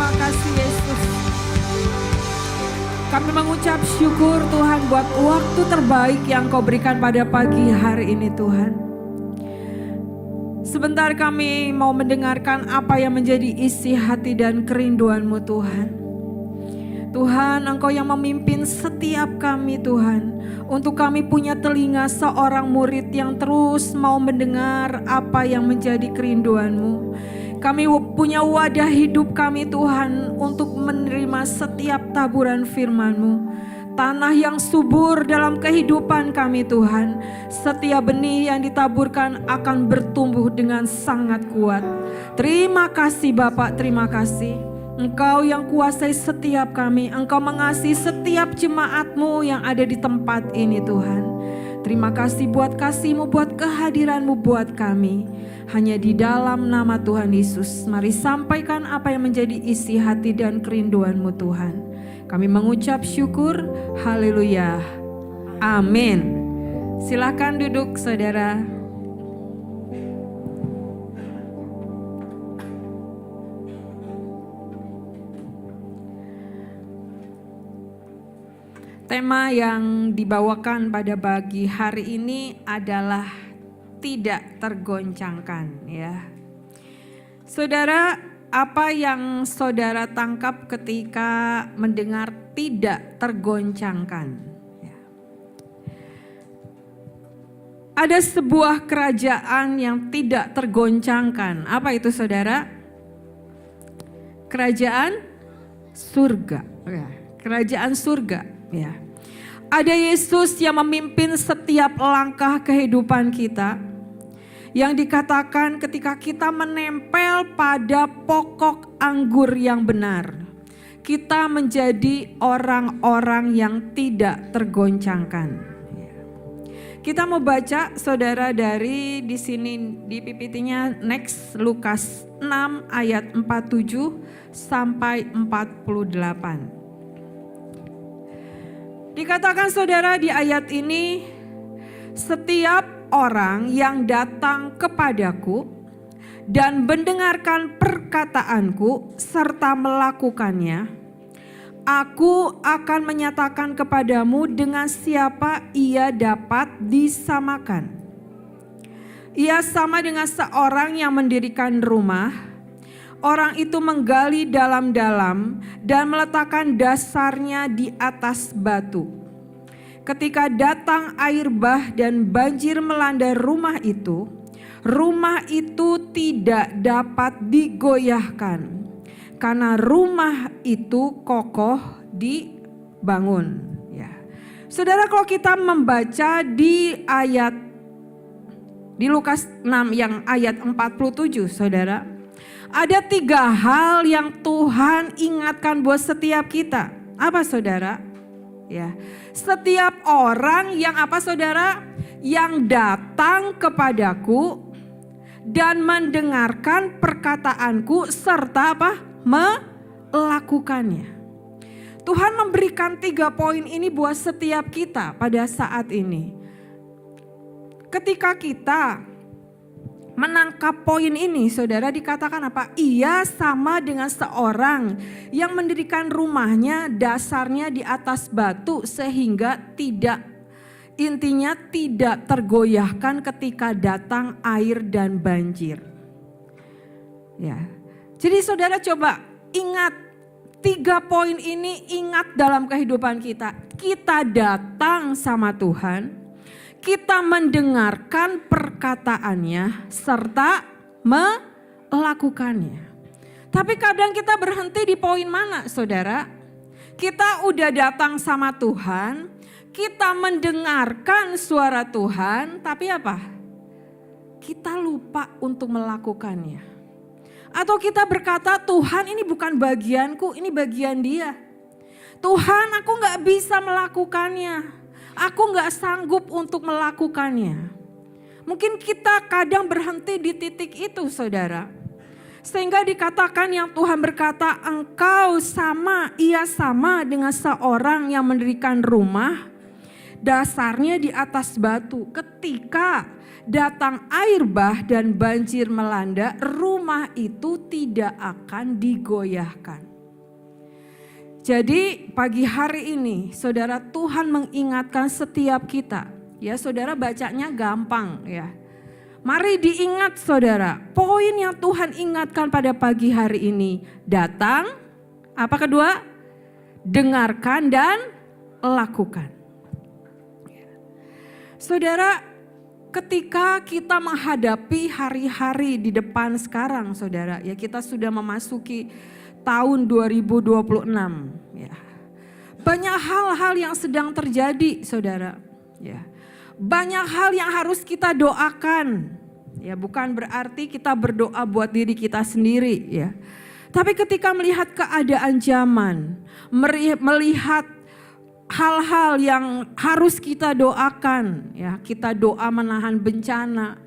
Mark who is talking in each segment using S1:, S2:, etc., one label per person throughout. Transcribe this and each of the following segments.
S1: terima kasih Yesus. Kami mengucap syukur Tuhan buat waktu terbaik yang Kau berikan pada pagi hari ini Tuhan. Sebentar kami mau mendengarkan apa yang menjadi isi hati dan kerinduan-Mu Tuhan. Tuhan, Engkau yang memimpin setiap kami Tuhan. Untuk kami punya telinga seorang murid yang terus mau mendengar apa yang menjadi kerinduan-Mu. Kami punya wadah hidup kami Tuhan untuk menerima setiap taburan firman-Mu. Tanah yang subur dalam kehidupan kami Tuhan. Setiap benih yang ditaburkan akan bertumbuh dengan sangat kuat. Terima kasih Bapak, terima kasih. Engkau yang kuasai setiap kami. Engkau mengasihi setiap jemaat-Mu yang ada di tempat ini Tuhan. Terima kasih buat kasih-Mu, buat kehadiran-Mu buat kami. Hanya di dalam nama Tuhan Yesus, mari sampaikan apa yang menjadi isi hati dan kerinduan-Mu Tuhan. Kami mengucap syukur, haleluya, amin. Silakan duduk saudara. Tema yang dibawakan pada pagi hari ini adalah tidak tergoncangkan ya. Saudara, apa yang saudara tangkap ketika mendengar tidak tergoncangkan? Ya. Ada sebuah kerajaan yang tidak tergoncangkan. Apa itu saudara? Kerajaan surga. Ya. Kerajaan surga. Ya. Ada Yesus yang memimpin setiap langkah kehidupan kita. Yang dikatakan ketika kita menempel pada pokok anggur yang benar, kita menjadi orang-orang yang tidak tergoncangkan. Kita mau baca saudara dari di sini di PPT-nya next Lukas 6 ayat 47 sampai 48. Dikatakan saudara di ayat ini, setiap orang yang datang kepadaku dan mendengarkan perkataanku serta melakukannya, aku akan menyatakan kepadamu dengan siapa ia dapat disamakan. Ia sama dengan seorang yang mendirikan rumah. Orang itu menggali dalam-dalam dan meletakkan dasarnya di atas batu. Ketika datang air bah dan banjir melanda rumah itu tidak dapat digoyahkan. Karena rumah itu kokoh dibangun. Ya. Saudara, kalau kita membaca di Lukas 6 yang ayat 47 saudara. Ada 3 hal yang Tuhan ingatkan buat setiap kita. Apa saudara? Ya, setiap orang yang apa saudara? Yang datang kepadaku dan mendengarkan perkataanku serta apa? Melakukannya. Tuhan memberikan 3 poin ini buat setiap kita pada saat ini. Ketika kita menangkap poin ini, saudara, dikatakan apa? Ia sama dengan seorang yang mendirikan rumahnya dasarnya di atas batu sehingga tidak tergoyahkan ketika datang air dan banjir. Ya. Jadi saudara coba ingat 3 poin ini, ingat dalam kehidupan kita. Kita datang sama Tuhan. Kita mendengarkan perkataannya serta melakukannya. Tapi kadang kita berhenti di poin mana saudara? Kita udah datang sama Tuhan, kita mendengarkan suara Tuhan, tapi apa? Kita lupa untuk melakukannya. Atau kita berkata, Tuhan ini bukan bagianku, ini bagian Dia. Tuhan, aku gak bisa melakukannya. Aku gak sanggup untuk melakukannya. Mungkin kita kadang berhenti di titik itu saudara. Sehingga dikatakan yang Tuhan berkata, engkau ia sama dengan seorang yang mendirikan rumah. Dasarnya di atas batu. Ketika datang air bah dan banjir melanda, rumah itu tidak akan digoyahkan. Jadi pagi hari ini saudara, Tuhan mengingatkan setiap kita. Ya saudara, bacanya gampang ya. Mari diingat saudara, poin yang Tuhan ingatkan pada pagi hari ini. Datang, apa kedua? Dengarkan dan lakukan. Saudara, ketika kita menghadapi hari-hari di depan sekarang saudara, ya kita sudah memasuki tahun 2026 ya. Banyak hal-hal yang sedang terjadi saudara ya. Banyak hal yang harus kita doakan ya, bukan berarti kita berdoa buat diri kita sendiri ya. Tapi ketika melihat keadaan zaman, melihat hal-hal yang harus kita doakan ya, kita doa menahan bencana,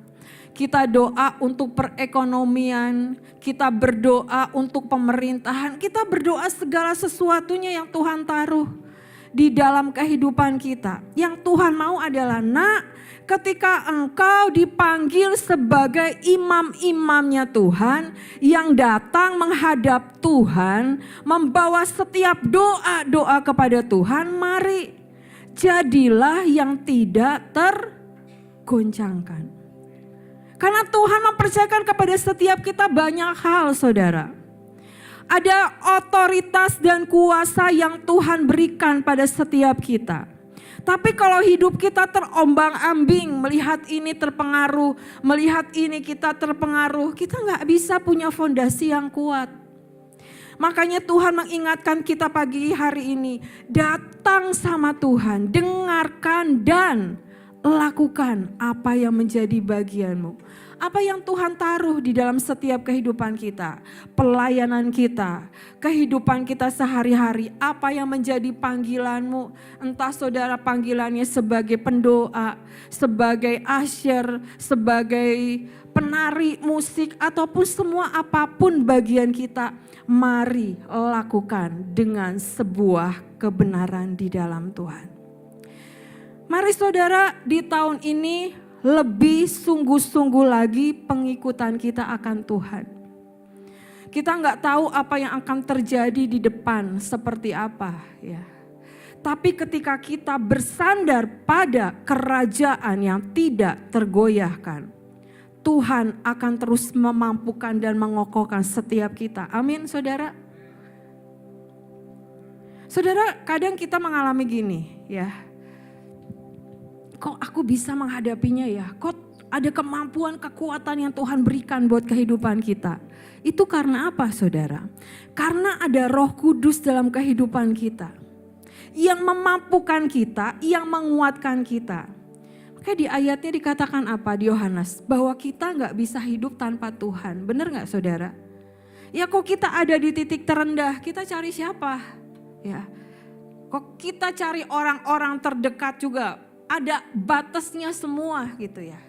S1: kita doa untuk perekonomian, kita berdoa untuk pemerintahan, kita berdoa segala sesuatunya yang Tuhan taruh di dalam kehidupan kita. Yang Tuhan mau adalah, nak, ketika engkau dipanggil sebagai imam-imamnya Tuhan, yang datang menghadap Tuhan, membawa setiap doa-doa kepada Tuhan, mari jadilah yang tidak tergoncangkan. Karena Tuhan mempercayakan kepada setiap kita banyak hal saudara. Ada otoritas dan kuasa yang Tuhan berikan pada setiap kita. Tapi kalau hidup kita terombang-ambing, melihat ini terpengaruh, melihat ini kita terpengaruh, kita gak bisa punya fondasi yang kuat. Makanya Tuhan mengingatkan kita pagi hari ini, datang sama Tuhan, dengarkan dan lakukan apa yang menjadi bagianmu. Apa yang Tuhan taruh di dalam setiap kehidupan kita, pelayanan kita, kehidupan kita sehari-hari, apa yang menjadi panggilanmu. Entah saudara panggilannya sebagai pendoa, sebagai usher, sebagai penari musik, ataupun semua apapun bagian kita. Mari lakukan dengan sebuah kebenaran di dalam Tuhan. Mari saudara, di tahun ini lebih sungguh-sungguh lagi pengikutan kita akan Tuhan. Kita nggak tahu apa yang akan terjadi di depan seperti apa ya. Tapi ketika kita bersandar pada kerajaan yang tidak tergoyahkan, Tuhan akan terus memampukan dan mengokohkan setiap kita. Amin saudara. Saudara, kadang kita mengalami gini ya. Kok aku bisa menghadapinya ya? Kok ada kemampuan, kekuatan yang Tuhan berikan buat kehidupan kita? Itu karena apa saudara? Karena ada Roh Kudus dalam kehidupan kita. Yang memampukan kita, yang menguatkan kita. Makanya di ayatnya dikatakan apa di Yohanes? Bahwa kita gak bisa hidup tanpa Tuhan. Benar gak saudara? Ya kok kita ada di titik terendah, kita cari siapa? Ya, kok kita cari orang-orang terdekat juga. Ada batasnya semua gitu ya.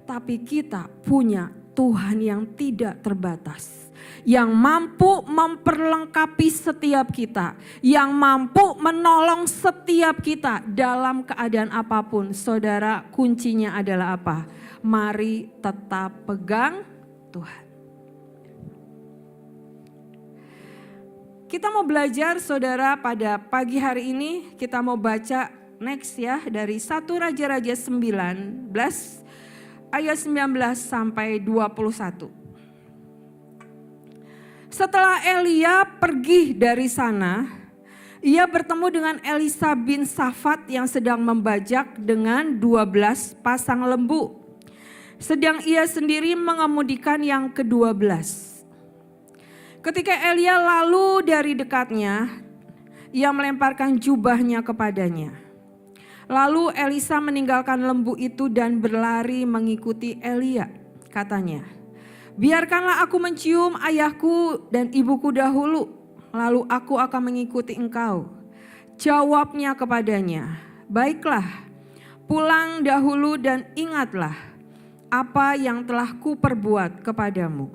S1: Tapi kita punya Tuhan yang tidak terbatas. Yang mampu memperlengkapi setiap kita. Yang mampu menolong setiap kita dalam keadaan apapun. Saudara, kuncinya adalah apa? Mari tetap pegang Tuhan. Kita mau belajar saudara pada pagi hari ini. Kita mau baca next ya, dari 1 Raja-Raja 19 ayat 19 sampai 21. Setelah Elia pergi dari sana, ia bertemu dengan Elisa bin Safat yang sedang membajak dengan 12 pasang lembu. Sedang ia sendiri mengemudikan yang ke-12. Ketika Elia lalu dari dekatnya, ia melemparkan jubahnya kepadanya. Lalu Elisa meninggalkan lembu itu dan berlari mengikuti Elia. Katanya, biarkanlah aku mencium ayahku dan ibuku dahulu, lalu aku akan mengikuti engkau. Jawabnya kepadanya, baiklah, pulang dahulu dan ingatlah apa yang telah kuperbuat kepadamu.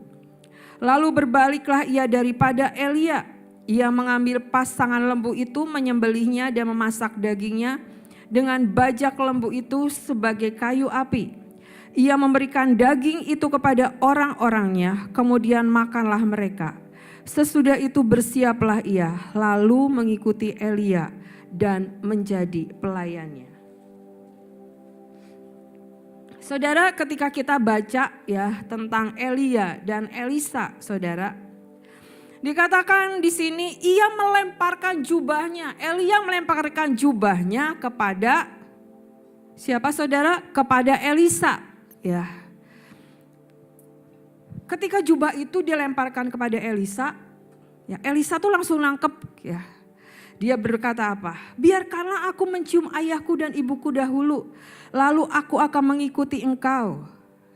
S1: Lalu berbaliklah ia daripada Elia. Ia mengambil pasangan lembu itu, menyembelihnya dan memasak dagingnya dengan bajak lembu itu sebagai kayu api. Ia memberikan daging itu kepada orang-orangnya, kemudian makanlah mereka. Sesudah itu bersiaplah ia, lalu mengikuti Elia dan menjadi pelayannya. Saudara, ketika kita baca ya tentang Elia dan Elisa, saudara, dikatakan di sini ia melemparkan jubahnya. Elia melemparkan jubahnya kepada siapa, saudara? Kepada Elisa. Ya. Ketika jubah itu dilemparkan kepada Elisa, ya Elisa tuh langsung nangkep ya. Dia berkata apa? Biarkanlah aku mencium ayahku dan ibuku dahulu, lalu aku akan mengikuti engkau.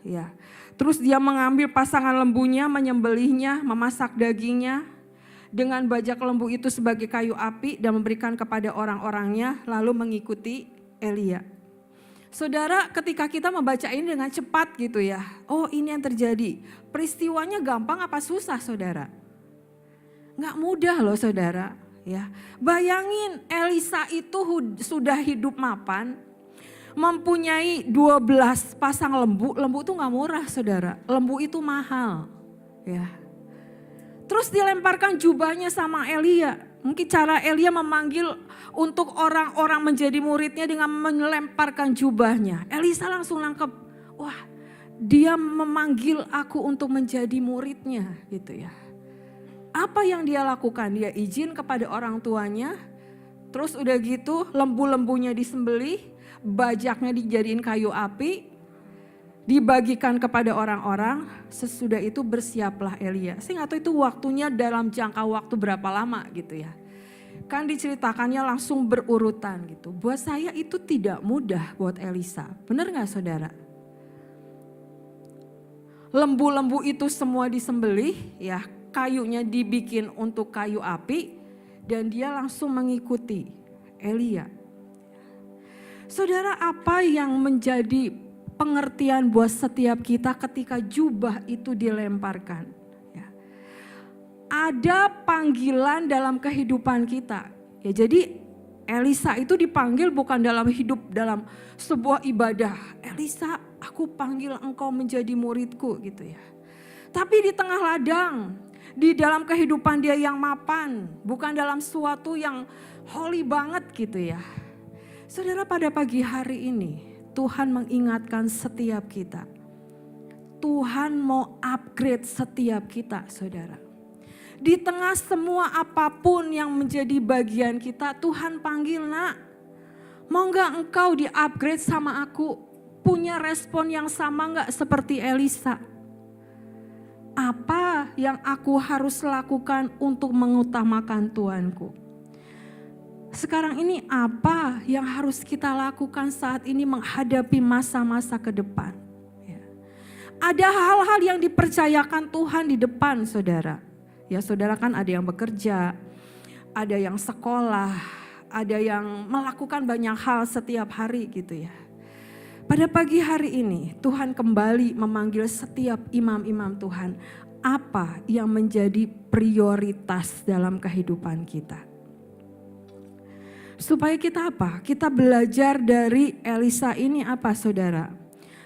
S1: Ya. Terus dia mengambil pasangan lembunya, menyembelihnya, memasak dagingnya dengan bajak lembu itu sebagai kayu api dan memberikan kepada orang-orangnya, lalu mengikuti Elia. Saudara, ketika kita membaca ini dengan cepat gitu ya, oh ini yang terjadi. Peristiwanya gampang apa susah, saudara? Nggak mudah loh, saudara. Ya, bayangin Elisa itu sudah hidup mapan, mempunyai 12 pasang lembu. Lembu itu nggak murah, saudara. Lembu itu mahal. Ya. Terus dilemparkan jubahnya sama Elia. Mungkin cara Elia memanggil untuk orang-orang menjadi muridnya dengan melemparkan jubahnya. Elisa langsung nangkep, wah dia memanggil aku untuk menjadi muridnya gitu ya. Apa yang dia lakukan? Dia izin kepada orang tuanya, terus udah gitu lembu-lembunya disembelih, bajaknya dijadiin kayu api, dibagikan kepada orang-orang. Sesudah itu bersiaplah Elia. Saya nggak tahu itu waktunya dalam jangka waktu berapa lama gitu ya. Kan diceritakannya langsung berurutan gitu. Buat saya itu tidak mudah buat Elisa. Benar nggak, saudara? Lembu-lembu itu semua disembelih ya. Kayunya dibikin untuk kayu api dan dia langsung mengikuti Elia. Saudara, apa yang menjadi pengertian buat setiap kita ketika jubah itu dilemparkan? Ya. Ada panggilan dalam kehidupan kita. Ya, jadi Elisa itu dipanggil bukan dalam hidup dalam sebuah ibadah. Elisa, aku panggil engkau menjadi muridku gitu ya. Tapi di tengah ladang, di dalam kehidupan dia yang mapan, bukan dalam suatu yang holy banget gitu ya. Saudara, pada pagi hari ini Tuhan mengingatkan setiap kita. Tuhan mau upgrade setiap kita, saudara. Di tengah semua apapun yang menjadi bagian kita, Tuhan panggil, nak, mau gak engkau di-upgrade sama aku? Punya respon yang sama gak seperti Elisa? Apa yang aku harus lakukan untuk mengutamakan Tuhanku? Sekarang ini apa yang harus kita lakukan saat ini menghadapi masa-masa ke depan? Ya. Ada hal-hal yang dipercayakan Tuhan di depan, saudara. Ya, saudara kan ada yang bekerja, ada yang sekolah, ada yang melakukan banyak hal setiap hari gitu ya. Pada pagi hari ini Tuhan kembali memanggil setiap imam-imam Tuhan. Apa yang menjadi prioritas dalam kehidupan kita? Supaya kita apa? Kita belajar dari Elisa ini apa, saudara?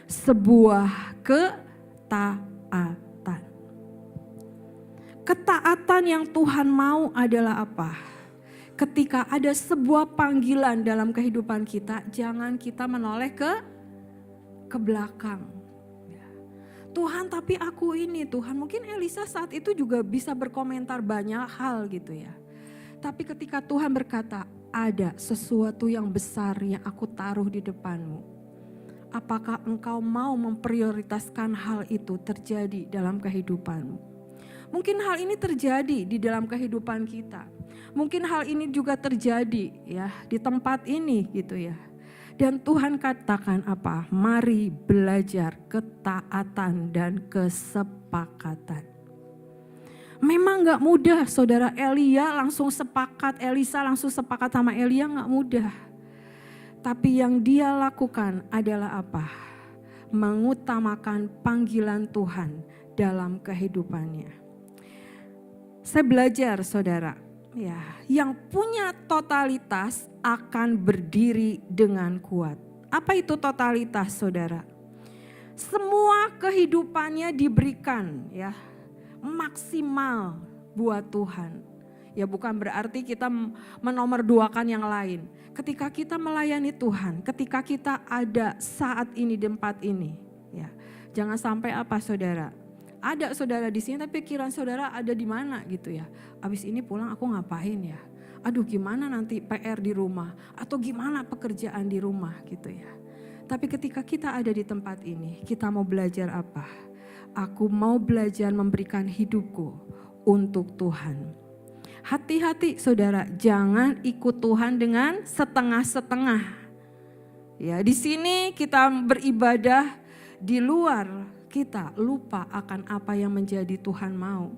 S1: Sebuah ketaatan. Ketaatan yang Tuhan mau adalah apa? Ketika ada sebuah panggilan dalam kehidupan kita, jangan kita menoleh ke belakang. Tuhan, tapi aku ini Tuhan. Mungkin Elisa saat itu juga bisa berkomentar banyak hal gitu ya. Tapi ketika Tuhan berkata, ada sesuatu yang besar yang aku taruh di depanmu. Apakah engkau mau memprioritaskan hal itu terjadi dalam kehidupanmu? Mungkin hal ini terjadi di dalam kehidupan kita. Mungkin hal ini juga terjadi ya di tempat ini gitu ya. Dan Tuhan katakan apa? Mari belajar ketaatan dan kesepakatan. Memang gak mudah, saudara. Elisa langsung sepakat sama Elia, gak mudah. Tapi yang dia lakukan adalah apa? Mengutamakan panggilan Tuhan dalam kehidupannya. Saya belajar, saudara. Ya, yang punya totalitas akan berdiri dengan kuat. Apa itu totalitas, saudara? Semua kehidupannya diberikan ya, maksimal, buat Tuhan. Ya bukan berarti kita menomorduakan yang lain. Ketika kita melayani Tuhan, ketika kita ada saat ini di tempat ini, ya jangan sampai apa saudara? Ada saudara di sini tapi pikiran saudara ada di mana gitu ya. Abis ini pulang aku ngapain ya? Aduh gimana nanti PR di rumah atau gimana pekerjaan di rumah gitu ya. Tapi ketika kita ada di tempat ini, kita mau belajar apa? Aku mau belajar memberikan hidupku untuk Tuhan. Hati-hati saudara, jangan ikut Tuhan dengan setengah-setengah. Ya, di sini kita beribadah, di luar kita lupa akan apa yang menjadi Tuhan mau.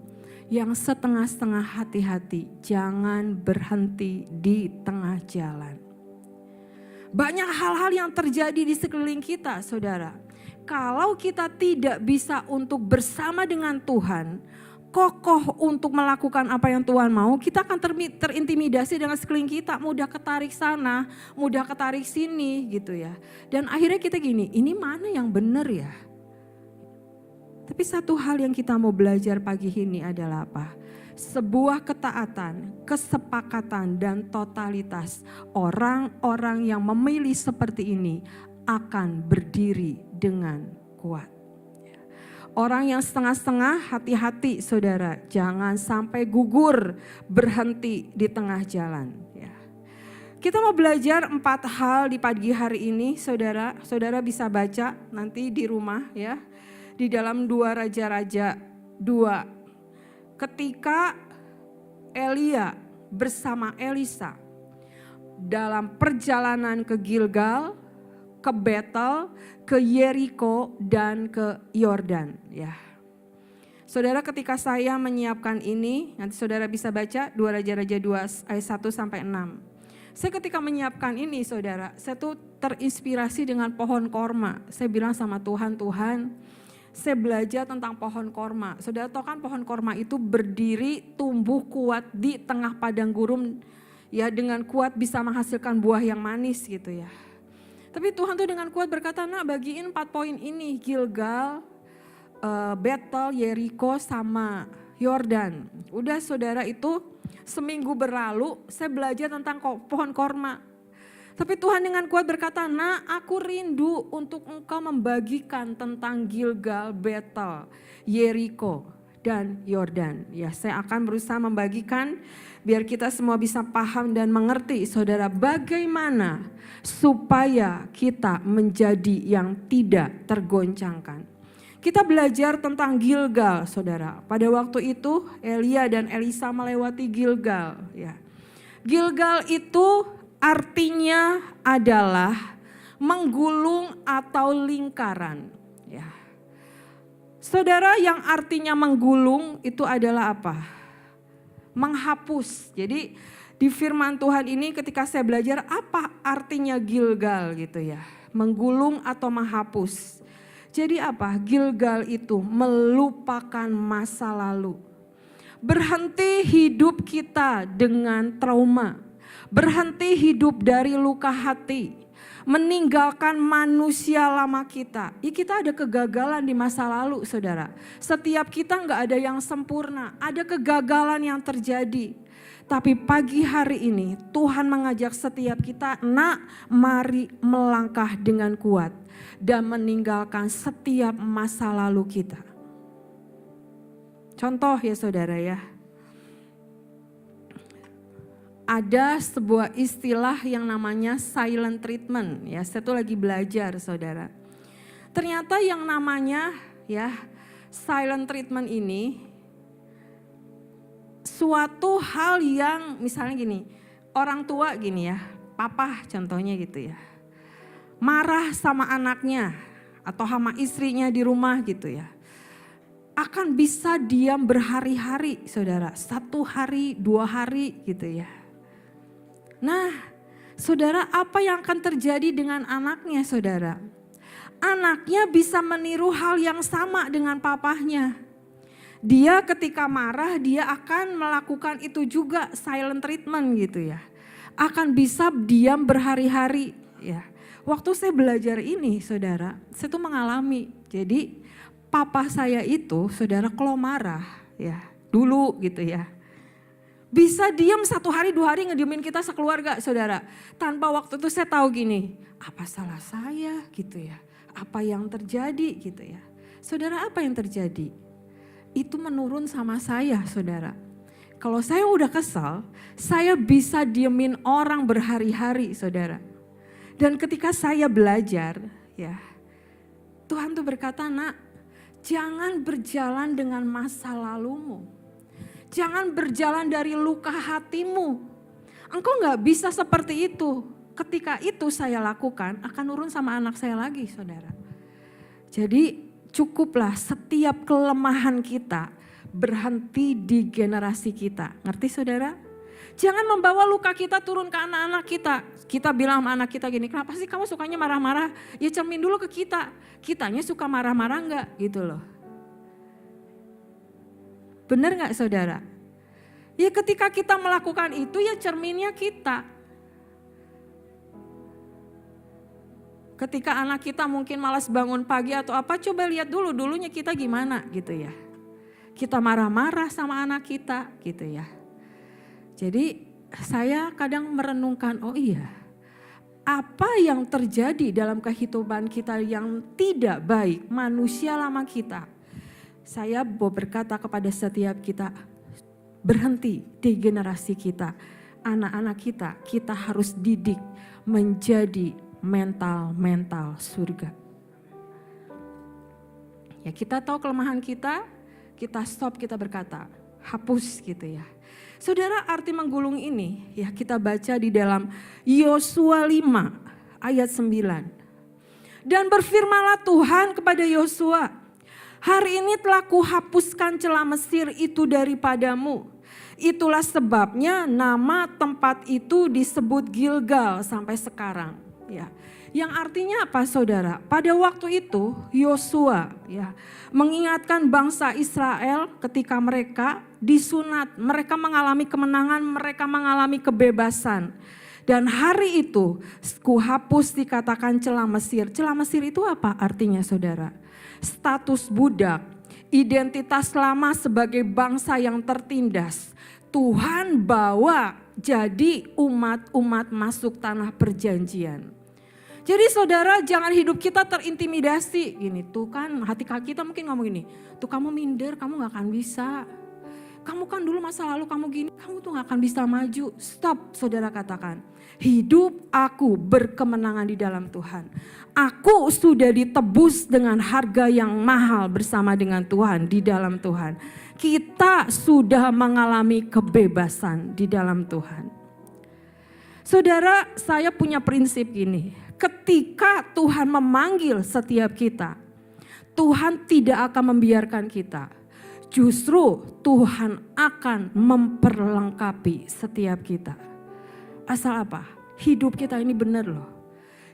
S1: Yang setengah-setengah, hati-hati, jangan berhenti di tengah jalan. Banyak hal-hal yang terjadi di sekeliling kita saudara. Kalau kita tidak bisa untuk bersama dengan Tuhan, kokoh untuk melakukan apa yang Tuhan mau, kita akan terintimidasi dengan sekeliling kita, mudah ketarik sana, mudah ketarik sini gitu ya. Dan akhirnya kita gini, ini mana yang benar ya? Tapi satu hal yang kita mau belajar pagi ini adalah apa? Sebuah ketaatan, kesepakatan dan totalitas orang-orang yang memilih seperti ini akan berdiri dengan kuat. Orang yang setengah-setengah, hati-hati saudara, jangan sampai gugur berhenti di tengah jalan. Ya. Kita mau belajar 4 hal di pagi hari ini saudara. Saudara bisa baca nanti di rumah ya. Di dalam 2 Raja-Raja 2. Ketika Elia bersama Elisa dalam perjalanan ke Gilgal, ke Betel, ke Yeriko dan ke Yordan ya. Saudara ketika saya menyiapkan ini, nanti saudara bisa baca 2 Raja-Raja 2 ayat 1 sampai 6. Saya ketika menyiapkan ini saudara, saya tuh terinspirasi dengan pohon korma. Saya bilang sama Tuhan, Tuhan saya belajar tentang pohon korma. Saudara tahu kan pohon korma itu berdiri, tumbuh kuat di tengah padang gurun. Ya dengan kuat bisa menghasilkan buah yang manis gitu ya. Tapi Tuhan tuh dengan kuat berkata, nah bagiin 4 poin ini, Gilgal, Betel, Yeriko sama Yordan. Udah saudara itu seminggu berlalu saya belajar tentang pohon korma. Tapi Tuhan dengan kuat berkata, nah aku rindu untuk engkau membagikan tentang Gilgal, Betel, Yeriko dan Yordan. Ya saya akan berusaha membagikan biar kita semua bisa paham dan mengerti saudara bagaimana supaya kita menjadi yang tidak tergoncangkan. Kita belajar tentang Gilgal saudara. Pada waktu itu Elia dan Elisa melewati Gilgal. Ya. Gilgal itu artinya adalah menggulung atau lingkaran. Ya. Saudara yang artinya menggulung itu adalah apa? Menghapus. Jadi di firman Tuhan ini ketika saya belajar apa artinya Gilgal gitu ya. Menggulung atau menghapus. Jadi apa? Gilgal itu melupakan masa lalu. Berhenti hidup kita dengan trauma. Berhenti hidup dari luka hati. Meninggalkan manusia lama kita. Ya kita ada kegagalan di masa lalu saudara. Setiap kita gak ada yang sempurna. Ada kegagalan yang terjadi. Tapi pagi hari ini Tuhan mengajak setiap kita, nak mari melangkah dengan kuat. Dan meninggalkan setiap masa lalu kita. Contoh ya saudara ya. Ada sebuah istilah yang namanya silent treatment. Ya, saya tuh lagi belajar saudara. Ternyata yang namanya ya silent treatment ini suatu hal yang misalnya gini, orang tua gini ya, papa contohnya gitu ya. Marah sama anaknya atau sama istrinya di rumah gitu ya. Akan bisa diam berhari-hari saudara, 1 hari, 2 hari gitu ya. Nah, saudara apa yang akan terjadi dengan anaknya saudara? Anaknya bisa meniru hal yang sama dengan papahnya. Dia ketika marah dia akan melakukan itu juga silent treatment gitu ya. Akan bisa diam berhari-hari ya. Waktu saya belajar ini saudara, saya tuh mengalami. Jadi papa saya itu saudara kalau marah ya. dulu gitu ya. Bisa diam 1 hari 2 hari ngediemin kita sekeluarga saudara. Tanpa waktu itu saya tahu gini, apa salah saya gitu ya. Apa yang terjadi gitu ya. Saudara, apa yang terjadi? Itu menurun sama saya saudara. Kalau saya udah kesal, saya bisa diemin orang berhari-hari saudara. Dan ketika saya belajar ya, Tuhan tuh berkata, nak, jangan berjalan dengan masa lalumu. Jangan berjalan dari luka hatimu. Engkau gak bisa seperti itu. Ketika itu saya lakukan, akan nurun sama anak saya lagi saudara. Jadi cukuplah setiap kelemahan kita berhenti di generasi kita. Ngerti saudara? Jangan membawa luka kita turun ke anak-anak kita. Kita bilang sama anak kita gini, kenapa sih kamu sukanya marah-marah? Ya cermin dulu ke kita. Kitanya suka marah-marah enggak gitu loh. Benar gak saudara? Ya ketika kita melakukan itu ya cerminnya kita. Ketika anak kita mungkin malas bangun pagi atau apa, coba lihat dulu dulunya kita gimana gitu ya. Kita marah-marah sama anak kita gitu ya. Jadi saya kadang merenungkan, oh iya, apa yang terjadi dalam kehidupan kita yang tidak baik, manusia lama kita. Saya mau berkata kepada setiap kita, berhenti di generasi kita. Anak-anak kita harus didik menjadi mental surga. Ya kita tahu kelemahan kita stop, kita berkata, hapus gitu ya. Saudara, arti menggulung ini ya kita baca di dalam Yosua 5 ayat 9. Dan berfirmanlah Tuhan kepada Yosua, hari ini telah kuhapuskan celah Mesir itu daripadamu. Itulah sebabnya nama tempat itu disebut Gilgal sampai sekarang. Ya, yang artinya apa saudara? Pada waktu itu Yosua ya mengingatkan bangsa Israel ketika mereka disunat, mereka mengalami kemenangan, mereka mengalami kebebasan. Dan hari itu kuhapus dikatakan celah Mesir. Celah Mesir itu apa artinya saudara? Status budak, identitas lama sebagai bangsa yang tertindas. Tuhan bawa jadi umat-umat masuk tanah perjanjian. Jadi saudara jangan hidup kita terintimidasi. Gini tuh kan hati kita mungkin ngomong gini, tuh kamu minder, kamu gak akan bisa. Kamu kan dulu masa lalu kamu gini, kamu tuh gak akan bisa maju. Stop saudara katakan, hidup aku berkemenangan di dalam Tuhan. Aku sudah ditebus dengan harga yang mahal bersama dengan Tuhan di dalam Tuhan. Kita sudah mengalami kebebasan di dalam Tuhan. Saudara, saya punya prinsip gini. Ketika Tuhan memanggil setiap kita, Tuhan tidak akan membiarkan kita. Justru Tuhan akan memperlengkapi setiap kita. Asal apa? Hidup kita ini benar loh.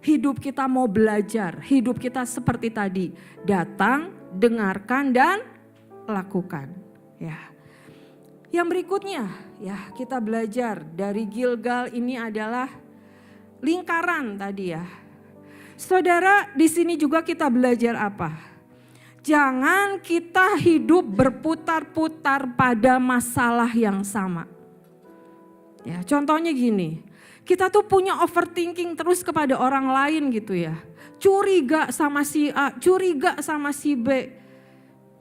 S1: Hidup kita mau belajar, hidup kita seperti tadi, datang, dengarkan dan lakukan. Ya. Yang berikutnya, ya kita belajar dari Gilgal ini adalah lingkaran tadi ya. Saudara, di sini juga kita belajar apa? Jangan kita hidup berputar-putar pada masalah yang sama. Ya, contohnya gini. Kita tuh punya overthinking terus kepada orang lain gitu ya. Curiga sama si A, curiga sama si B.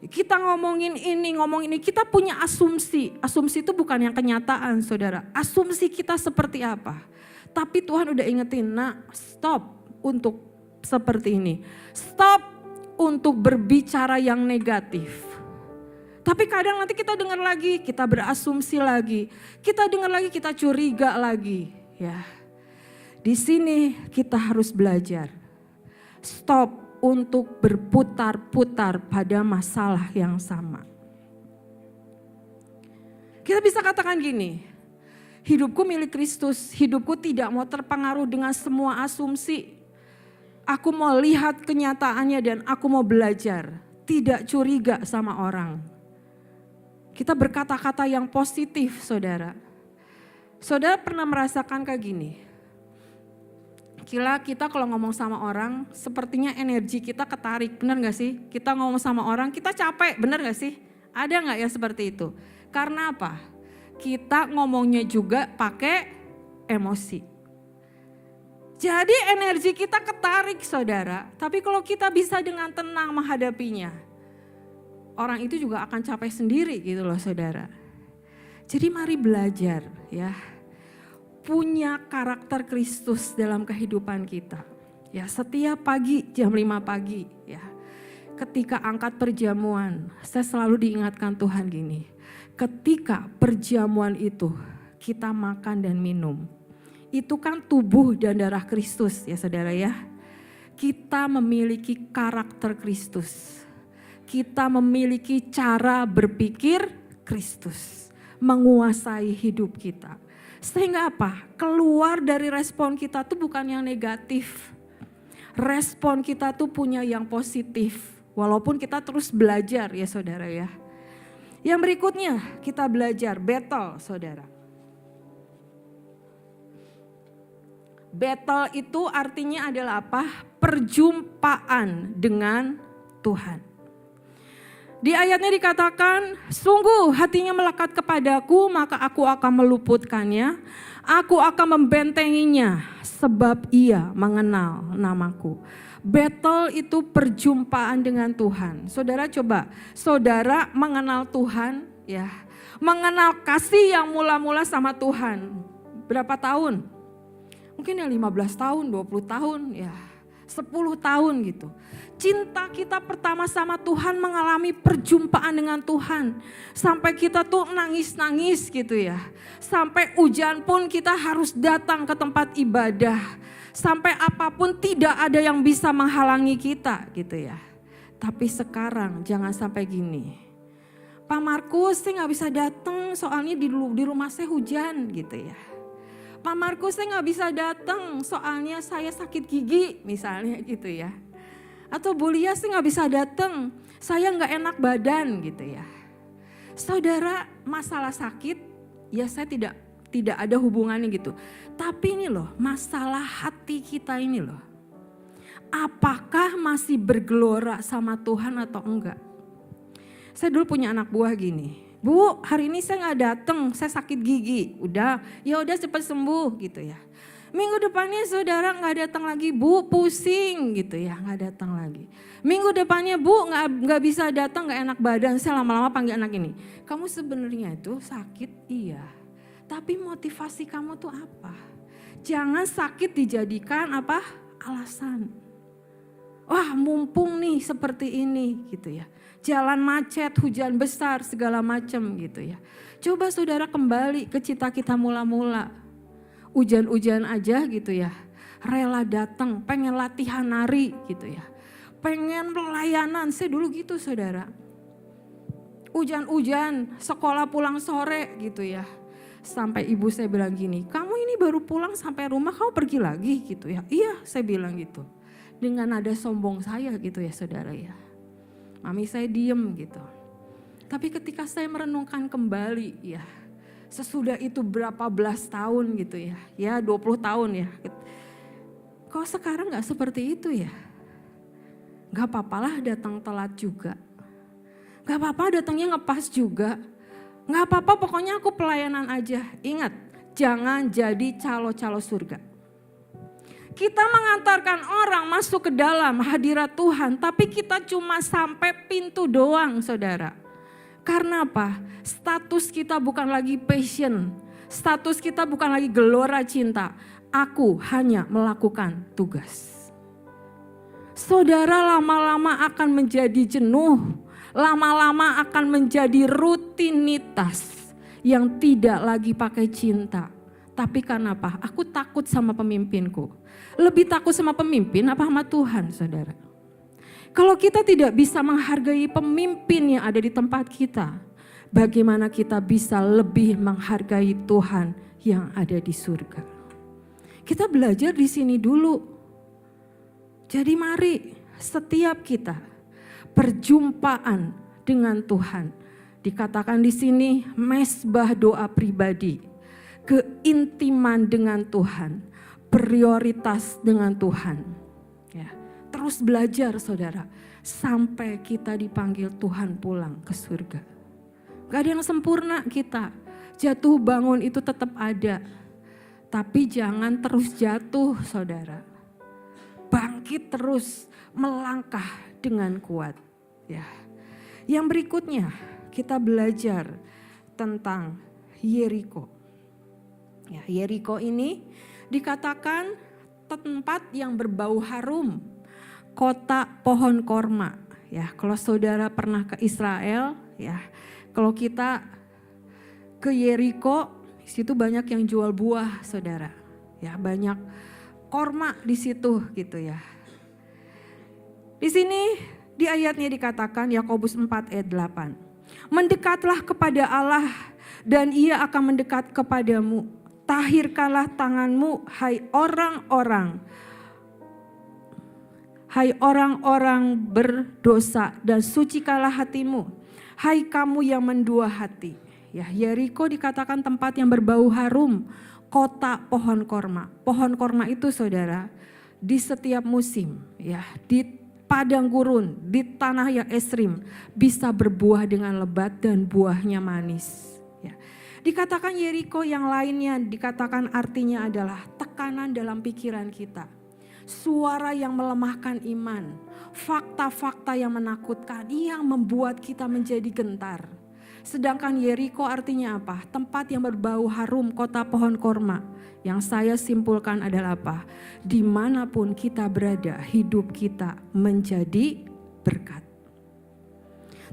S1: Kita ngomongin ini, kita punya asumsi. Asumsi itu bukan yang kenyataan saudara. Asumsi kita seperti apa. Tapi Tuhan udah ingetin, nah stop untuk seperti ini. Stop untuk berbicara yang negatif. Tapi kadang nanti kita dengar lagi, kita berasumsi lagi. Kita dengar lagi, kita curiga lagi. Ya, di sini kita harus belajar. Stop untuk berputar-putar pada masalah yang sama. Kita bisa katakan gini, hidupku milik Kristus, hidupku tidak mau terpengaruh dengan semua asumsi. Aku mau lihat kenyataannya dan aku mau belajar, tidak curiga sama orang. Kita berkata-kata yang positif saudara. Saudara pernah merasakan kayak gini, kita kalau ngomong sama orang sepertinya energi kita ketarik, benar gak sih? Kita ngomong sama orang kita capek, benar gak sih? Ada gak ya seperti itu? Karena apa? Kita ngomongnya juga pakai emosi. Jadi energi kita ketarik saudara. Tapi kalau kita bisa dengan tenang menghadapinya, orang itu juga akan capai sendiri gitu loh saudara. Jadi mari belajar ya. Punya karakter Kristus dalam kehidupan kita. Ya, setiap pagi jam 5 pagi ya. Ketika angkat perjamuan, saya selalu diingatkan Tuhan gini. Ketika perjamuan itu kita makan dan minum. Itu kan tubuh dan darah Kristus ya saudara ya. Kita memiliki karakter Kristus. Kita memiliki cara berpikir Kristus. Menguasai hidup kita. Sehingga apa? Keluar dari respon kita tuh bukan yang negatif. Respon kita tuh punya yang positif. Walaupun kita terus belajar ya saudara ya. Yang berikutnya kita belajar battle saudara. Battle itu artinya adalah apa? Perjumpaan dengan Tuhan. Di ayatnya dikatakan, sungguh hatinya melekat kepadaku, maka aku akan meluputkannya. Aku akan membentenginya, sebab ia mengenal namaku. Battle itu perjumpaan dengan Tuhan. Saudara coba, saudara mengenal Tuhan, ya, mengenal kasih yang mula-mula sama Tuhan. Berapa tahun? Mungkin ya 15 tahun, 20 tahun, ya 10 tahun gitu. Cinta kita pertama sama Tuhan mengalami perjumpaan dengan Tuhan. Sampai kita tuh nangis-nangis gitu ya. Sampai hujan pun kita harus datang ke tempat ibadah. Sampai apapun tidak ada yang bisa menghalangi kita gitu ya. Tapi sekarang jangan sampai gini. Pak Markus saya gak bisa datang soalnya di rumah saya hujan gitu ya. Pak Markus saya gak bisa datang soalnya saya sakit gigi misalnya gitu ya. Atau Bu Lia sih gak bisa datang, saya gak enak badan gitu ya. Saudara masalah sakit, ya saya tidak ada hubungannya gitu. Tapi ini loh masalah hati kita ini loh. Apakah masih bergelora sama Tuhan atau enggak? Saya dulu punya anak buah gini. Bu hari ini saya gak datang, saya sakit gigi. Ya udah cepat sembuh gitu ya. Minggu depannya saudara gak datang lagi, Bu pusing gitu ya, gak datang lagi. Minggu depannya Bu gak bisa datang, gak enak badan, saya lama-lama panggil anak ini. Kamu sebenarnya itu sakit, iya. Tapi motivasi kamu tuh apa? Jangan sakit dijadikan apa? Alasan. Wah mumpung nih seperti ini gitu ya. Jalan macet, hujan besar, segala macam gitu ya. Coba saudara kembali ke cita kita mula-mula. Hujan-hujan aja gitu ya, rela datang, pengen latihan nari gitu ya. Pengen pelayanan, saya dulu gitu saudara. Hujan-hujan, sekolah pulang sore gitu ya. Sampai ibu saya bilang gini, kamu ini baru pulang sampai rumah kamu pergi lagi gitu ya. Iya saya bilang gitu, dengan nada sombong saya gitu ya saudara ya. Mami saya diem gitu. Tapi ketika saya merenungkan kembali ya. Sesudah itu berapa belas tahun gitu ya. Ya 20 tahun ya. Kok sekarang gak seperti itu ya? Gak apa-apalah datang telat juga. Gak apa-apa datangnya ngepas juga. Gak apa-apa pokoknya aku pelayanan aja. Ingat jangan jadi calo-calo surga. Kita mengantarkan orang masuk ke dalam hadirat Tuhan. Tapi kita cuma sampai pintu doang saudara. Karena apa? Status kita bukan lagi passion. Status kita bukan lagi gelora cinta. Aku hanya melakukan tugas. Saudara lama-lama akan menjadi jenuh. Lama-lama akan menjadi rutinitas. Yang tidak lagi pakai cinta. Tapi karena apa? Aku takut sama pemimpinku. Lebih takut sama pemimpin apa sama Tuhan saudara? Kalau kita tidak bisa menghargai pemimpin yang ada di tempat kita, bagaimana kita bisa lebih menghargai Tuhan yang ada di surga? Kita belajar di sini dulu. Jadi mari setiap kita perjumpaan dengan Tuhan. Dikatakan di sini mesbah doa pribadi, keintiman dengan Tuhan, prioritas dengan Tuhan. Terus belajar saudara, sampai kita dipanggil Tuhan pulang ke surga. Gak ada yang sempurna kita. Jatuh bangun itu tetap ada. Tapi jangan terus jatuh, saudara. Bangkit terus, melangkah dengan kuat. Ya. Yang berikutnya kita belajar tentang Yeriko. Ya, Yeriko ini dikatakan tempat yang berbau harum, kota pohon korma. Ya, kalau saudara pernah ke Israel, ya, kalau kita ke Yeriko, di situ banyak yang jual buah, saudara. Ya, banyak korma di situ, gitu ya. Di sini di ayatnya dikatakan Yakobus 4 ayat 8. Mendekatlah kepada Allah dan Ia akan mendekat kepadamu. Tahirkanlah tanganmu, hai orang-orang berdosa, dan sucikanlah hatimu, hai kamu yang mendua hati. Ya, Yeriko dikatakan tempat yang berbau harum, kota pohon korma. Pohon korma itu, saudara, di setiap musim, ya, di padang gurun, di tanah yang ekstrim, bisa berbuah dengan lebat dan buahnya manis. Ya. Dikatakan Yeriko yang lainnya, dikatakan artinya adalah tekanan dalam pikiran kita. Suara yang melemahkan iman, fakta-fakta yang menakutkan, yang membuat kita menjadi gentar. Sedangkan Yeriko artinya apa? Tempat yang berbau harum, kota pohon korma. Yang saya simpulkan adalah apa? Dimanapun kita berada, hidup kita menjadi berkat.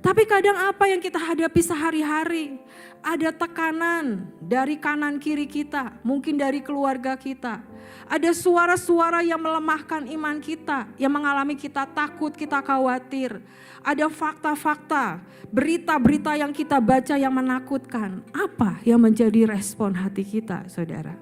S1: Tapi kadang apa yang kita hadapi sehari-hari? Ada tekanan dari kanan kiri kita, mungkin dari keluarga kita. Ada suara-suara yang melemahkan iman kita, yang mengalami kita takut, kita khawatir. Ada fakta-fakta, berita-berita yang kita baca yang menakutkan. Apa yang menjadi respon hati kita, saudara?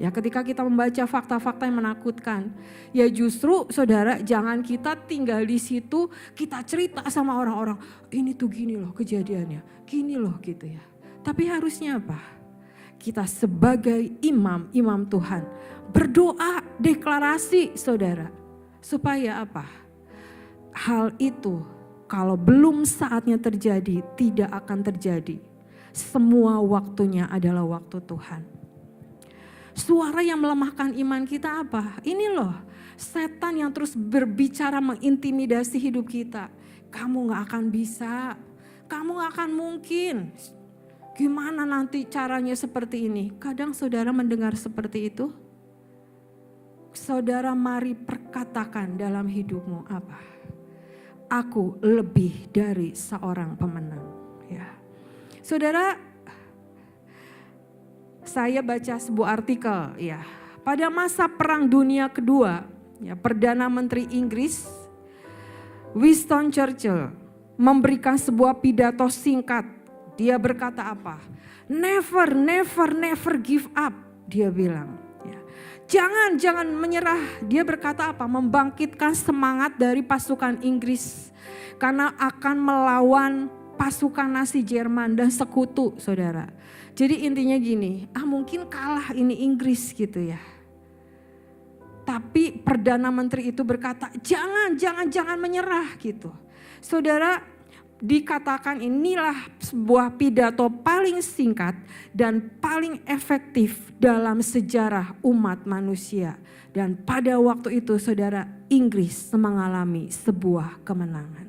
S1: Ya, ketika kita membaca fakta-fakta yang menakutkan, ya justru saudara jangan kita tinggal di situ, kita cerita sama orang-orang, ini tuh gini loh kejadiannya, gini loh gitu ya. Tapi harusnya apa? Kita sebagai imam Tuhan berdoa, deklarasi saudara. Supaya apa? Hal itu kalau belum saatnya terjadi, tidak akan terjadi. Semua waktunya adalah waktu Tuhan. Suara yang melemahkan iman kita apa? Ini loh, setan yang terus berbicara mengintimidasi hidup kita. Kamu gak akan bisa, kamu gak akan mungkin. Gimana nanti caranya seperti ini? Kadang saudara mendengar seperti itu. Saudara mari perkatakan dalam hidupmu apa? Aku lebih dari seorang pemenang. Ya. Saudara, saya baca sebuah artikel ya. Pada masa Perang Dunia Kedua, ya, Perdana Menteri Inggris Winston Churchill memberikan sebuah pidato singkat. Dia berkata apa? Never, never, never give up, dia bilang. Ya. Jangan menyerah. Dia berkata apa? Membangkitkan semangat dari pasukan Inggris karena akan melawan pasukan Nazi Jerman dan sekutu, saudara. Jadi intinya gini, mungkin kalah ini Inggris gitu ya. Tapi Perdana Menteri itu berkata, jangan menyerah gitu. Saudara, dikatakan inilah sebuah pidato paling singkat dan paling efektif dalam sejarah umat manusia. Dan pada waktu itu saudara, Inggris mengalami sebuah kemenangan.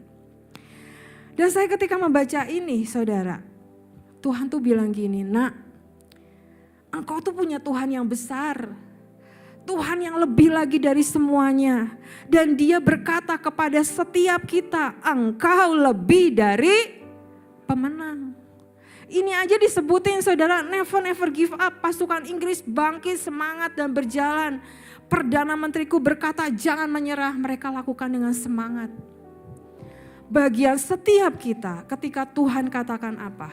S1: Dan saya ketika membaca ini saudara, Tuhan tuh bilang gini, nak, engkau tuh punya Tuhan yang besar. Tuhan yang lebih lagi dari semuanya. Dan dia berkata kepada setiap kita, engkau lebih dari pemenang. Ini aja disebutin saudara, never give up. Pasukan Inggris bangkit semangat dan berjalan. Perdana Menteriku berkata jangan menyerah, mereka lakukan dengan semangat. Bagian setiap kita ketika Tuhan katakan apa?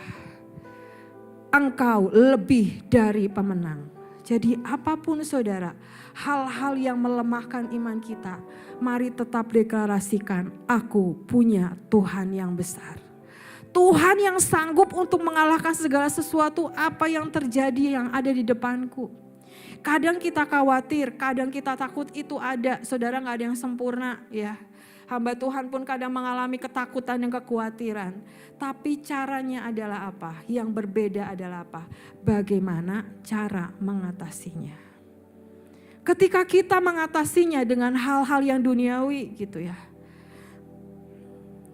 S1: Engkau lebih dari pemenang. Jadi apapun saudara, hal-hal yang melemahkan iman kita, mari tetap deklarasikan, aku punya Tuhan yang besar. Tuhan yang sanggup untuk mengalahkan segala sesuatu apa yang terjadi yang ada di depanku. Kadang kita khawatir, kadang kita takut itu ada, saudara gak ada yang sempurna ya. Hamba Tuhan pun kadang mengalami ketakutan dan kekhawatiran. Tapi caranya adalah apa? Yang berbeda adalah apa? Bagaimana cara mengatasinya. Ketika kita mengatasinya dengan hal-hal yang duniawi gitu ya.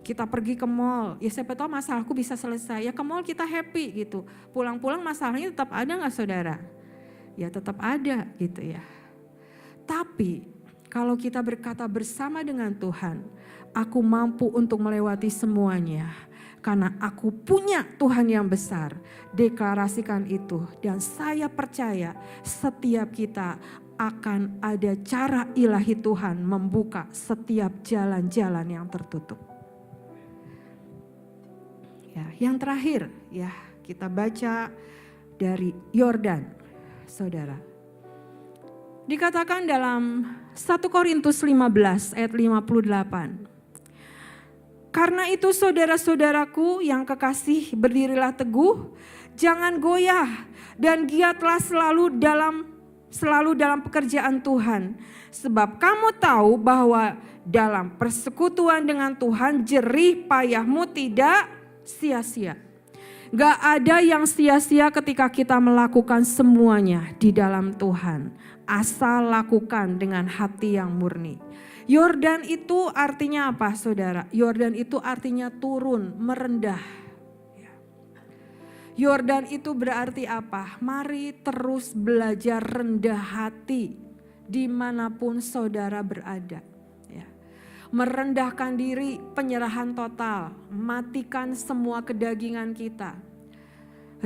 S1: Kita pergi ke mall, ya siapa tahu masalahku bisa selesai. Ya ke mall kita happy gitu. Pulang-pulang masalahnya tetap ada gak saudara? Ya tetap ada gitu ya. Tapi kalau kita berkata bersama dengan Tuhan, aku mampu untuk melewati semuanya. Karena aku punya Tuhan yang besar. Deklarasikan itu dan saya percaya setiap kita akan ada cara ilahi Tuhan membuka setiap jalan-jalan yang tertutup. Ya, yang terakhir ya kita baca dari Yordan, saudara. Dikatakan dalam 1 Korintus 15 ayat 58. Karena itu saudara-saudaraku yang kekasih, berdirilah teguh, jangan goyah dan giatlah selalu dalam pekerjaan Tuhan. Sebab kamu tahu bahwa dalam persekutuan dengan Tuhan jerih payahmu tidak sia-sia. Gak ada yang sia-sia ketika kita melakukan semuanya di dalam Tuhan. Asal lakukan dengan hati yang murni. Yordan itu artinya apa saudara? Yordan itu artinya turun, merendah. Yordan itu berarti apa? Mari terus belajar rendah hati dimanapun saudara berada. Merendahkan diri, penyerahan total, matikan semua kedagingan kita.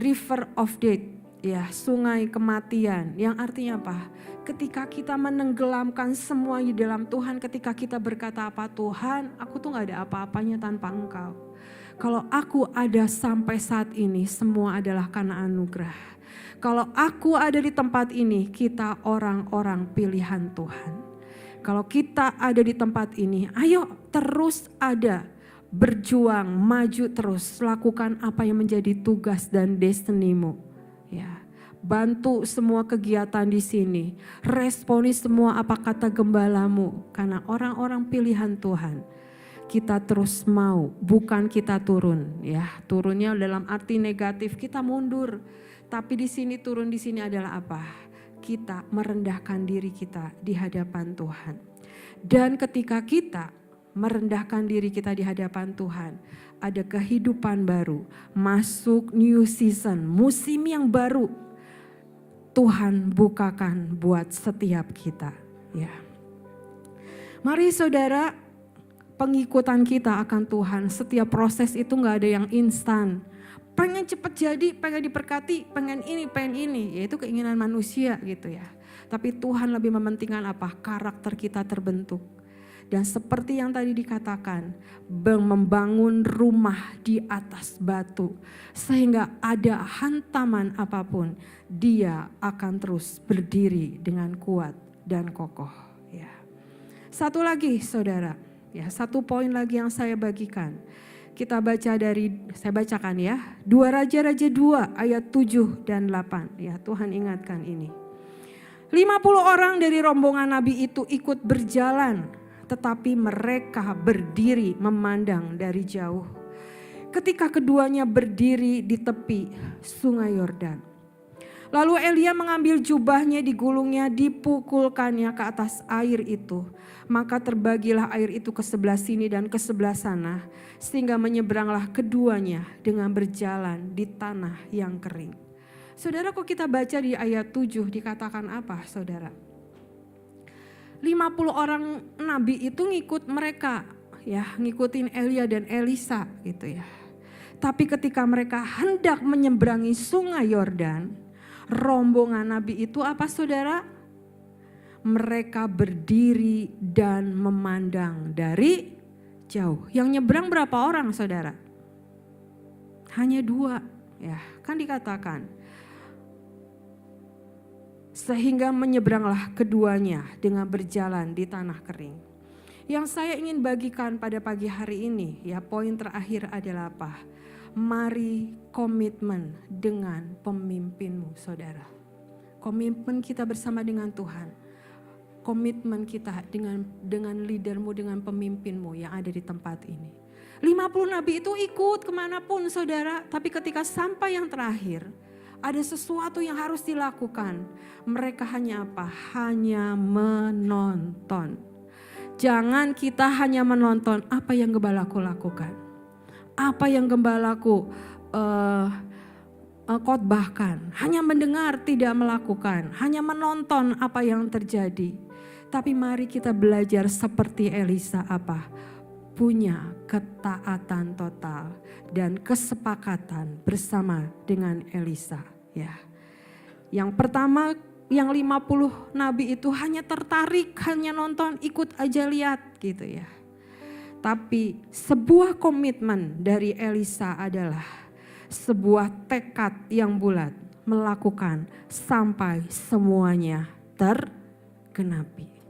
S1: River of death, ya sungai kematian, yang artinya apa? Ketika kita menenggelamkan semua di dalam Tuhan, ketika kita berkata apa Tuhan, aku tuh gak ada apa-apanya tanpa Engkau. Kalau aku ada sampai saat ini, semua adalah karena anugerah. Kalau aku ada di tempat ini, kita orang-orang pilihan Tuhan. Kalau kita ada di tempat ini, ayo terus ada, berjuang, maju terus, lakukan apa yang menjadi tugas dan destinimu. Ya, bantu semua kegiatan di sini, responi semua apa kata gembalamu, karena orang-orang pilihan Tuhan. Kita terus mau, bukan kita turun, ya turunnya dalam arti negatif, kita mundur. Tapi di sini turun di sini adalah apa? Kita merendahkan diri kita di hadapan Tuhan. Dan ketika kita merendahkan diri kita di hadapan Tuhan, ada kehidupan baru, masuk new season, musim yang baru. Tuhan bukakan buat setiap kita, ya. Mari saudara, pengikutan kita akan Tuhan, setiap proses itu gak ada yang instan. Pengen cepat jadi, pengen diberkati, pengen ini, yaitu keinginan manusia gitu ya. Tapi Tuhan lebih mementingkan apa? Karakter kita terbentuk. Dan seperti yang tadi dikatakan, membangun rumah di atas batu. Sehingga ada hantaman apapun, dia akan terus berdiri dengan kuat dan kokoh. Ya. Satu lagi saudara, ya satu poin lagi yang saya bagikan. Kita baca saya bacakan ya. 2 Raja-Raja 2 ayat 7 dan 8. Ya Tuhan ingatkan ini. 50 orang dari rombongan Nabi itu ikut berjalan. Tetapi mereka berdiri memandang dari jauh. Ketika keduanya berdiri di tepi sungai Yordan. Lalu Elia mengambil jubahnya, digulungnya, dipukulkannya ke atas air itu. Maka terbagilah air itu ke sebelah sini dan ke sebelah sana. Sehingga menyeberanglah keduanya dengan berjalan di tanah yang kering. Saudara, kok kita baca di ayat 7 dikatakan apa saudara? 50 orang nabi itu ngikut mereka, ya ngikutin Elia dan Elisa gitu ya. Tapi ketika mereka hendak menyeberangi sungai Yordan, rombongan nabi itu apa saudara? Mereka berdiri dan memandang dari jauh. Yang nyebrang berapa orang saudara? Hanya 2, ya kan dikatakan. Sehingga menyeberanglah keduanya dengan berjalan di tanah kering. Yang saya ingin bagikan pada pagi hari ini, ya poin terakhir adalah apa? Mari komitmen dengan pemimpinmu saudara. Komitmen kita bersama dengan Tuhan. komitmen kita dengan leadermu, dengan pemimpinmu yang ada di tempat ini. 50 nabi itu ikut kemanapun saudara, tapi ketika sampai yang terakhir, ada sesuatu yang harus dilakukan. Mereka hanya apa? Hanya menonton. Jangan kita hanya menonton apa yang gembalaku lakukan. Apa yang gembalaku khotbahkan. Hanya mendengar, tidak melakukan. Hanya menonton apa yang terjadi. Tapi mari kita belajar seperti Elisa apa? Punya ketaatan total dan kesepakatan bersama dengan Elisa. Ya. Yang pertama, yang 50 nabi itu hanya tertarik, hanya nonton, ikut aja lihat gitu ya. Tapi sebuah komitmen dari Elisa adalah sebuah tekad yang bulat melakukan sampai semuanya tergenapi.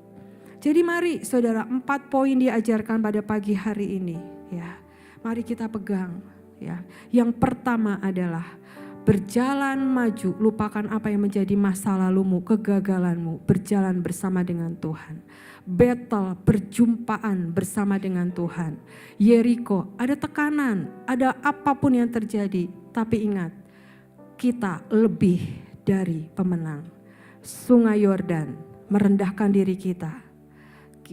S1: Jadi mari saudara, 4 poin diajarkan pada pagi hari ini ya. Mari kita pegang ya. Yang pertama adalah berjalan maju, lupakan apa yang menjadi masa lalumu, kegagalanmu, berjalan bersama dengan Tuhan. Battle, perjumpaan bersama dengan Tuhan. Yeriko, ada tekanan, ada apapun yang terjadi, tapi ingat, kita lebih dari pemenang. Sungai Yordan merendahkan diri kita.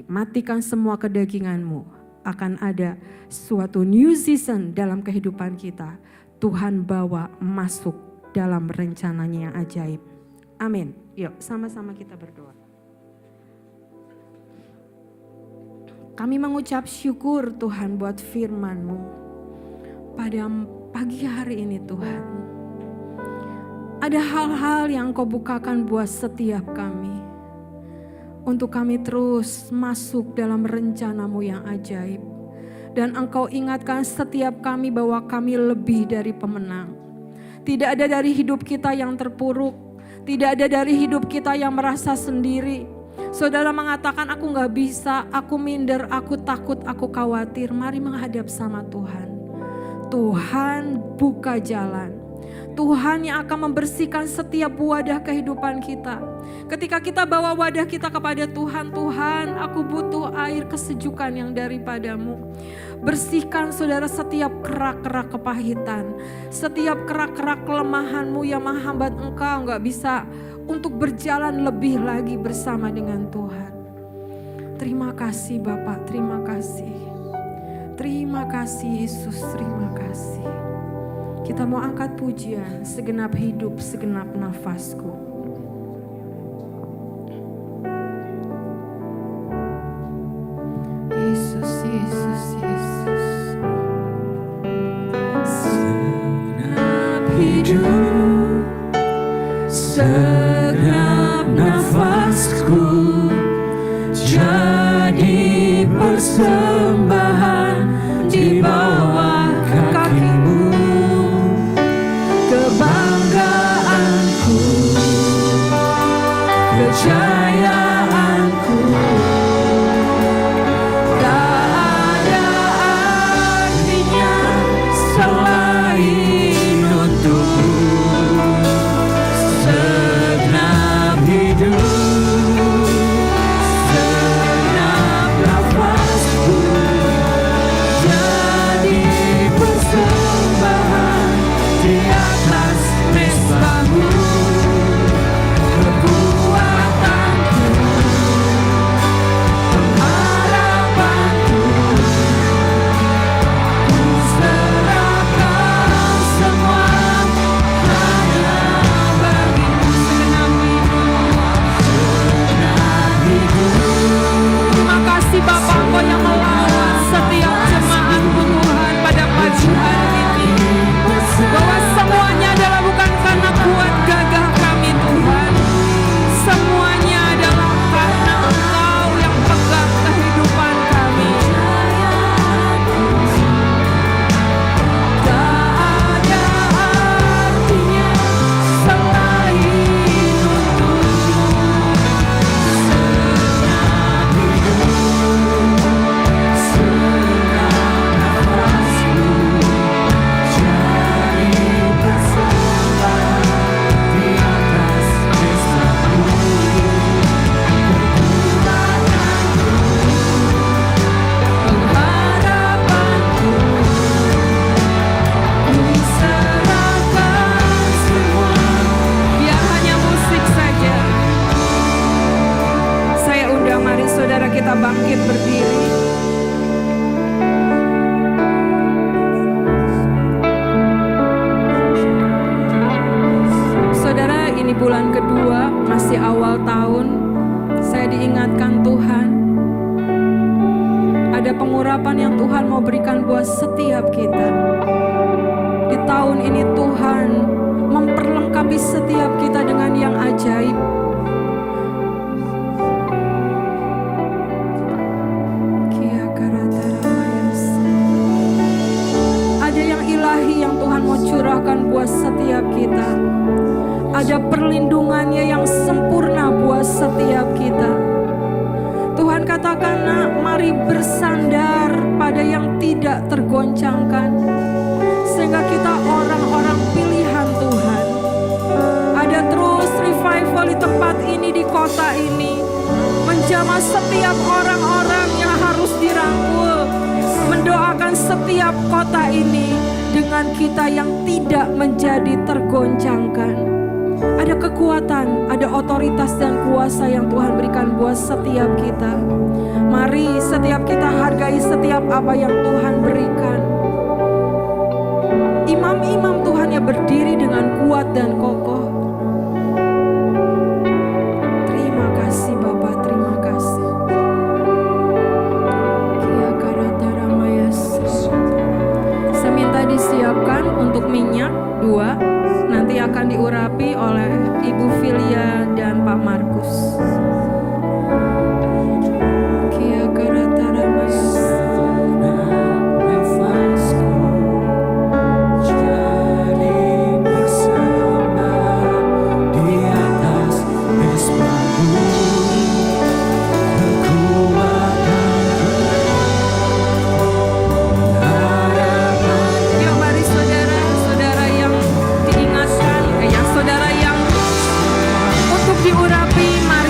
S1: Matikan semua kedaginganmu, akan ada suatu new season dalam kehidupan kita. Tuhan bawa masuk dalam rencananya yang ajaib. Amin. Yuk sama-sama kita berdoa. Kami mengucap syukur Tuhan buat firman-Mu pada pagi hari ini Tuhan. Ada hal-hal yang Kau bukakan buat setiap kami. Untuk kami terus masuk dalam rencana-Mu yang ajaib. Dan Engkau ingatkan setiap kami bahwa kami lebih dari pemenang. Tidak ada dari hidup kita yang terpuruk. Tidak ada dari hidup kita yang merasa sendiri. Saudara mengatakan aku gak bisa, aku minder, aku takut, aku khawatir. Mari menghadap sama Tuhan. Tuhan buka jalan. Tuhan yang akan membersihkan setiap wadah kehidupan kita. Ketika kita bawa wadah kita kepada Tuhan, Tuhan aku butuh air kesejukan yang daripadamu. Bersihkan saudara setiap kerak-kerak kepahitan. Setiap kerak-kerak kelemahanmu yang menghambat engkau gak bisa untuk berjalan lebih lagi bersama dengan Tuhan. Terima kasih Bapak, terima kasih. Terima kasih Yesus, terima kasih. Kita mau angkat pujian segenap hidup, segenap nafasku. Yesus, Yesus, Yesus. Segenap hidup, segenap nafasku, jadi persembahan di bawah kaki-Mu. Kebanggaanku, kejayaanku, tak ada artinya selain untuk segenap hidup, segenap nafasku, jadi persembahan di atas mesbah-Mu. Kekuatan kita bangkit berdiri. Saudara, ini bulan kedua, masih awal tahun. Saya diingatkan Tuhan, ada pengurapan yang Tuhan mau berikan buat setiap kita. Di tahun ini Tuhan memperlengkapi setiap kita dengan yang ajaib. Ada yang ilahi yang Tuhan mau curahkan buat setiap kita. Ada perlindungannya yang sempurna buat setiap kita. Tuhan katakan, nak, mari bersandar pada yang tidak tergoncangkan, sehingga kita orang-orang pilihan Tuhan. Ada terus revival di tempat ini, di kota ini, menjamah setiap orang-orang yang harus dirangkul, mendoakan setiap kota ini dengan kita yang tidak menjadi tergoncangkan. Ada kekuatan, ada otoritas dan kuasa yang Tuhan berikan buat setiap kita. Mari setiap kita hargai setiap apa yang Tuhan berikan. Imam-imam Tuhan yang berdiri dengan kuat dan kokoh. Terima kasih Bapa, terima kasih. Saya minta disiapkan untuk minyak 2. Nanti akan diurapi oleh Ibu Filia dan Pak Markus. Diurapi, mari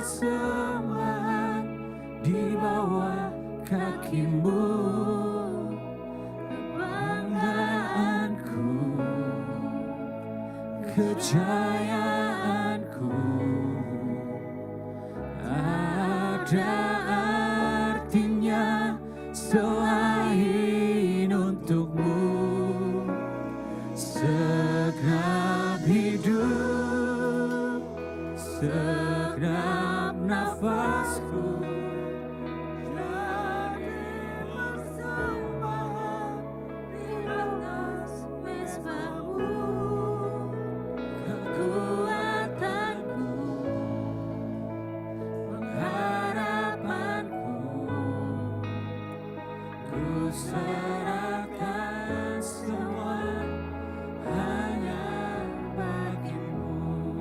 S2: persembahan di bawah kaki-Mu. Kebanggaanku, kejayaanku, ada artinya selain untuk-Mu. Segenap hidup, segenap nafasku jadi persembahan di atas mezbah-Mu. Kekuatanku, pengharapanku, ku serahkan semua hanya bagi-Mu.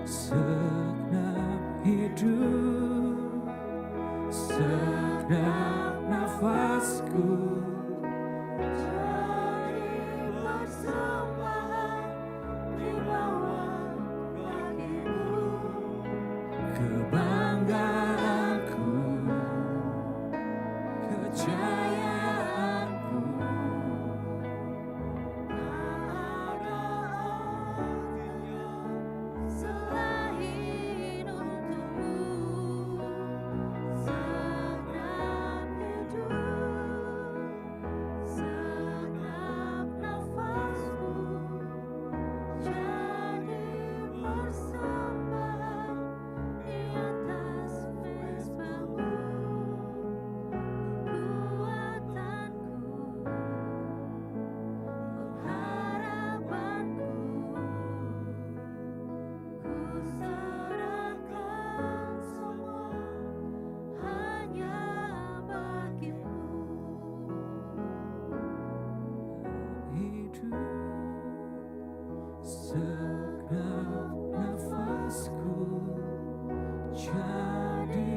S2: Segenap hidup, segenap nafasku jadi persembahan di bawah kaki-Mu. Kebanggaanku, kejayaanku, ada artinya selain untuk-Mu. Segenap hidup, segenap nafasku jadi persembahan di atas mezbah-Mu. Kekuatanku, pengharapanku, ku serahkan semua hanya bagi-Mu. Hidup, segenap nafasku jadi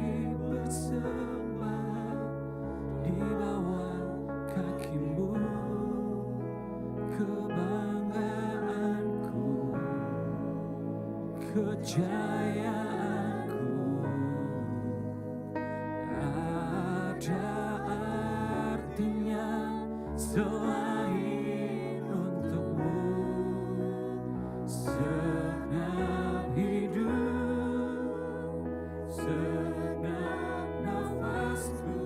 S2: persembahan di bawah kaki-Mu. Kebanggaanku, kejayaanku, ada artinya selain untuk-Mu. Segenap hidup, segenap nafasku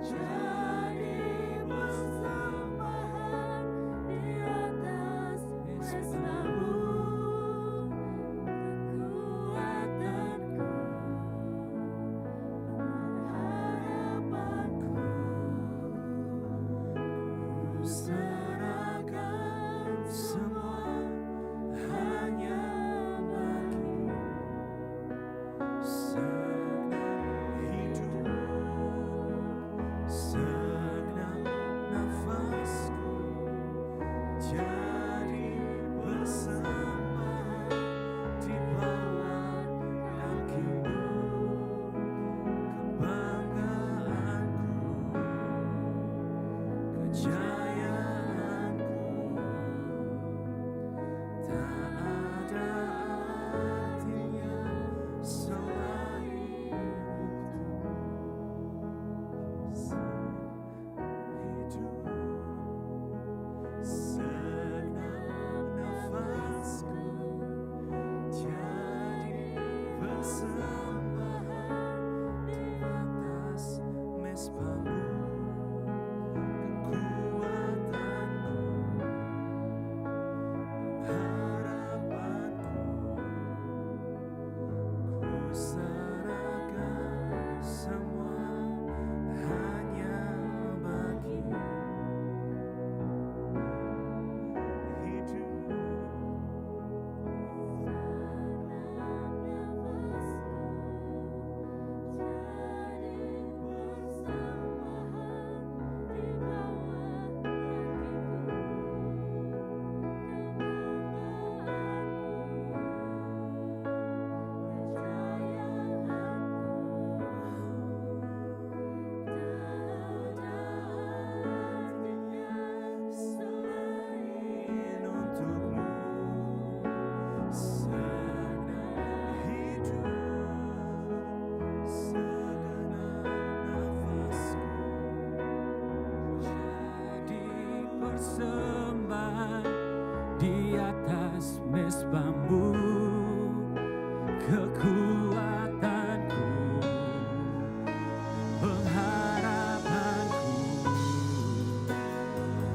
S2: jadi persembahan di atas mezbah-Mu. Kekuatanku, harapanku, ku serahkan semua hanya bagi-Mu. Segenap hidup, segenap nafasku jadi persembahan di bawah kaki-Mu. Kebanggaanku, kejayaanku, tak ada artinya selain untuk-Mu. Hidup, segenap nafasku jadi persembahan di atas mezbah-Mu. Kekuatanku, harapanku, ku serahkan semua hanya bagi-Mu. Hidup, segenap nafasku jadi persembahan di bawah kaki-Mu. Kebanggaanku, kejayaanku, kekuatanku, pengharapanku,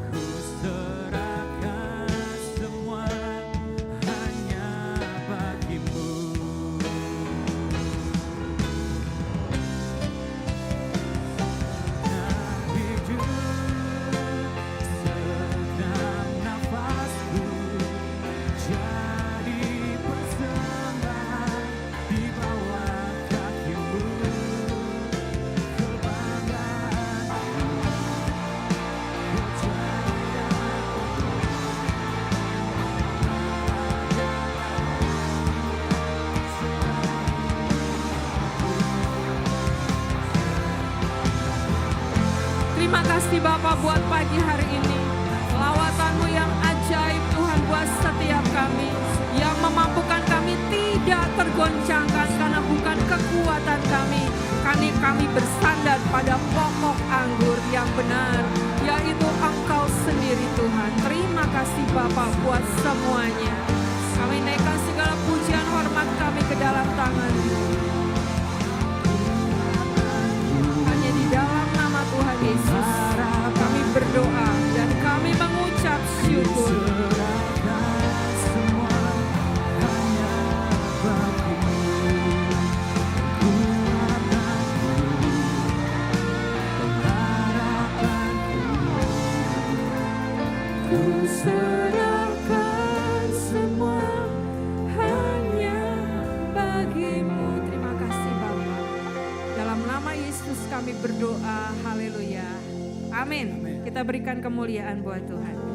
S2: ku serahkan semua hanya bagimu. Nah, hidup sedang nafasku jadi persembahan di bawah kakimu, kebanggaanku,
S1: Terima kasih Bapa buat pagi hari ini. Lawatanmu yang ajaib Tuhan buat setiap kami, yang memampukan kami tidak tergoncangkan karena bukan kekuatan kami. Kami bersandar pada pokok anggur yang benar, yaitu Engkau sendiri Tuhan. Terima kasih Bapa buat semuanya. Kami naikkan segala pujian hormat kami ke dalam tangan-Mu. Hanya di dalam nama Tuhan Yesus kami berdoa dan kami mengucap syukur.
S2: serahkan semua hanya bagimu, kekuatanku, pengharapanku, ku serahkan semua hanya bagimu.
S1: Terima kasih Bapa. Dalam nama Yesus kami berdoa. Haleluya. Amin. Kita berikan kemuliaan buat Tuhan.